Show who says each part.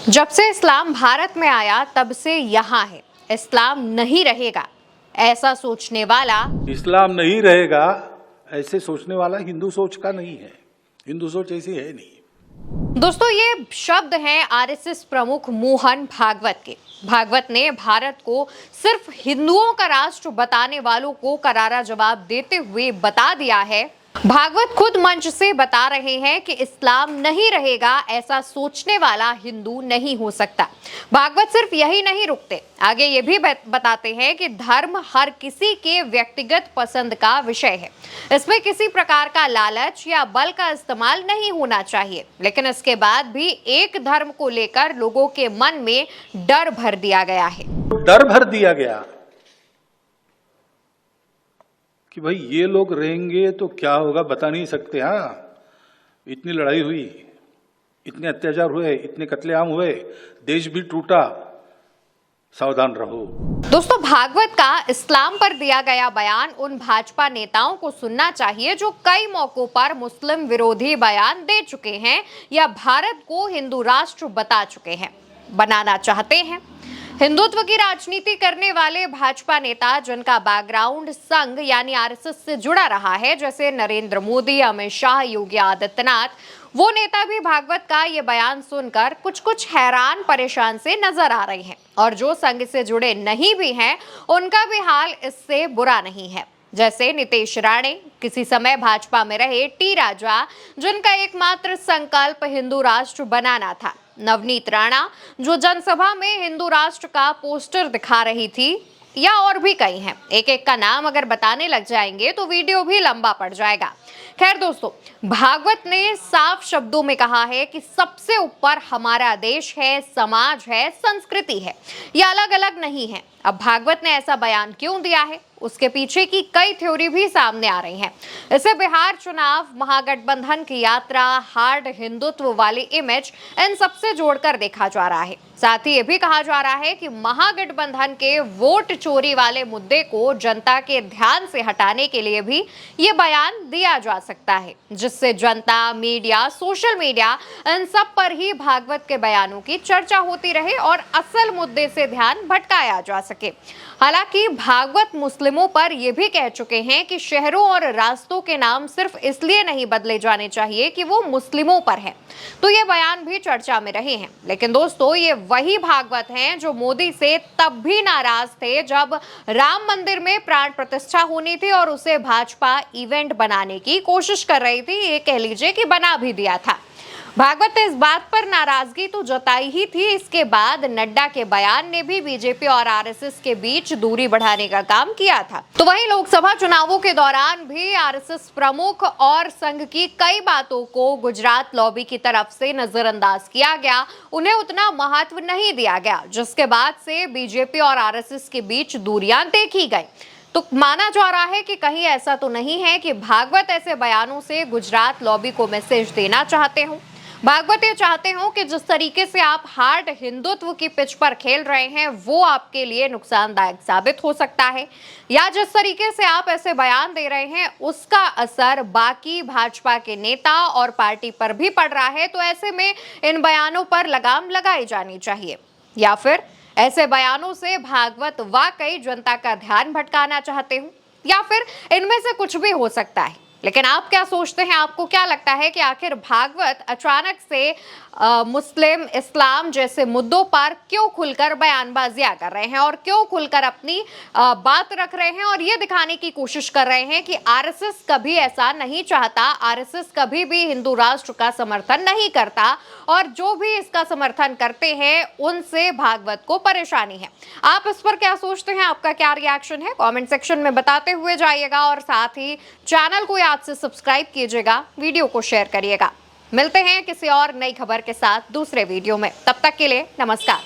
Speaker 1: जब से इस्लाम भारत में आया तब से यहाँ है, इस्लाम नहीं रहेगा ऐसा सोचने वाला।
Speaker 2: इस्लाम नहीं रहेगा ऐसे सोचने वाला हिंदू सोच का नहीं है। हिंदू सोच ऐसी है नहीं।
Speaker 1: दोस्तों, ये शब्द हैं आरएसएस प्रमुख मोहन भागवत के। भागवत ने भारत को सिर्फ हिंदुओं का राष्ट्र बताने वालों को करारा जवाब देते हुए बता दिया है। भागवत खुद मंच से बता रहे हैं कि इस्लाम नहीं रहेगा ऐसा सोचने वाला हिंदू नहीं हो सकता। भागवत सिर्फ यही नहीं रुकते, आगे ये भी बताते हैं कि धर्म हर किसी के व्यक्तिगत पसंद का विषय है। इसमें किसी प्रकार का लालच या बल का इस्तेमाल नहीं होना चाहिए, लेकिन इसके बाद भी एक धर्म को लेकर लोगों के मन में डर भर दिया गया है।
Speaker 2: डर भर दिया गया कि भाई ये लोग रहेंगे तो क्या होगा बता नहीं सकते। हाँ, इतनी लड़ाई हुई, इतने अत्याचार हुए, इतने कत्लेआम हुए, देश भी टूटा, सावधान रहो।
Speaker 1: दोस्तों, भागवत का इस्लाम पर दिया गया बयान उन भाजपा नेताओं को सुनना चाहिए जो कई मौकों पर मुस्लिम विरोधी बयान दे चुके हैं या भारत को हिंदू राष्ट्र बता चुके हैं, बनाना चाहते हैं। हिंदुत्व की राजनीति करने वाले भाजपा नेता जिनका बैकग्राउंड संघ यानी आरएसएस से जुड़ा रहा है, जैसे नरेंद्र मोदी, अमित शाह, योगी आदित्यनाथ, वो नेता भी भागवत का ये बयान सुनकर कुछ हैरान परेशान से नजर आ रहे हैं। और जो संघ से जुड़े नहीं भी हैं, उनका भी हाल इससे बुरा नहीं है। जैसे नीतीश राणे, किसी समय भाजपा में रहे टी राजा, जिनका एकमात्र संकल्प हिंदू राष्ट्र बनाना था। नवनीत राणा, जो जनसभा में हिंदू राष्ट्र का पोस्टर दिखा रही थी, या और भी कई हैं। एक एक का नाम अगर बताने लग जाएंगे तो वीडियो भी लंबा पड़ जाएगा। खैर दोस्तों, भागवत ने साफ शब्दों में कहा है कि सबसे ऊपर हमारा देश है, समाज है, संस्कृति है, ये अलग अलग नहीं है। अब भागवत ने ऐसा बयान क्यों दिया है, उसके पीछे की कई थ्योरी भी सामने आ रही हैं। इसे बिहार चुनाव, महागठबंधन की यात्रा, हार्ड हिंदुत्व वाली इमेज, इन सबसे जोड़कर देखा जा रहा है। साथ ही ये भी कहा जा रहा है कि महागठबंधन के वोट चोरी वाले मुद्दे को जनता के ध्यान से हटाने के लिए भी ये बयान दिया जा सकता है, जिससे जनता, मीडिया, सोशल मीडिया, इन सब पर ही भागवत के बयानों की चर्चा होती रहे और असल मुद्दे से ध्यान भटकाया जा सके। हालांकि भागवत मुस्लिमों पर यह भी कह चुके हैं कि शहरों और रास्तों के नाम सिर्फ इसलिए नहीं बदले जाने चाहिए कि वो मुस्लिमों पर है, तो ये बयान भी चर्चा में रहे हैं। लेकिन दोस्तों, ये वही भागवत हैं जो मोदी से तब भी नाराज थे जब राम मंदिर में प्राण प्रतिष्ठा होनी थी और उसे भाजपा इवेंट बनाने की कोशिश कर रही थी। ये कह लीजिए कि बना भी दिया था। भागवत ने इस बात पर नाराजगी तो जताई ही थी, इसके बाद नड्डा के बयान ने भी बीजेपी और आरएसएस के बीच दूरी बढ़ाने का काम किया था। तो वहीं लोकसभा चुनावों के दौरान भी आरएसएस प्रमुख और संघ की कई बातों को गुजरात लॉबी की तरफ से नजरअंदाज किया गया, उन्हें उतना महत्व नहीं दिया गया, जिसके बाद से बीजेपी और आरएसएस के बीच दूरियां देखी गई। तो माना जा रहा है कि कहीं ऐसा तो नहीं है कि भागवत ऐसे बयानों से गुजरात लॉबी को मैसेज देना चाहते हो। भागवत ये चाहते हो कि जिस तरीके से आप हार्ड हिंदुत्व की पिच पर खेल रहे हैं वो आपके लिए नुकसानदायक साबित हो सकता है, या जिस तरीके से आप ऐसे बयान दे रहे हैं उसका असर बाकी भाजपा के नेता और पार्टी पर भी पड़ रहा है। तो ऐसे में इन बयानों पर लगाम लगाई जानी चाहिए, या फिर ऐसे बयानों से भागवत वाकई जनता का ध्यान भटकाना चाहते हो, या फिर इनमें से कुछ भी हो सकता है। लेकिन आप क्या सोचते हैं, आपको क्या लगता है कि आखिर भागवत अचानक से मुस्लिम, इस्लाम जैसे मुद्दों पर क्यों खुलकर बयानबाजियां कर रहे हैं और क्यों खुलकर अपनी बात रख रहे हैं और ये दिखाने की कोशिश कर रहे हैं कि आरएसएस कभी ऐसा नहीं चाहता, आरएसएस कभी भी हिंदू राष्ट्र का समर्थन नहीं करता और जो भी इसका समर्थन करते हैं उनसे भागवत को परेशानी है। आप इस पर क्या सोचते हैं, आपका क्या रिएक्शन है, कमेंट सेक्शन में बताते हुए जाइएगा और साथ ही चैनल को याद से सब्सक्राइब कीजिएगा, वीडियो को शेयर करिएगा। मिलते हैं किसी और नई खबर के साथ दूसरे वीडियो में, तब तक के लिए नमस्कार।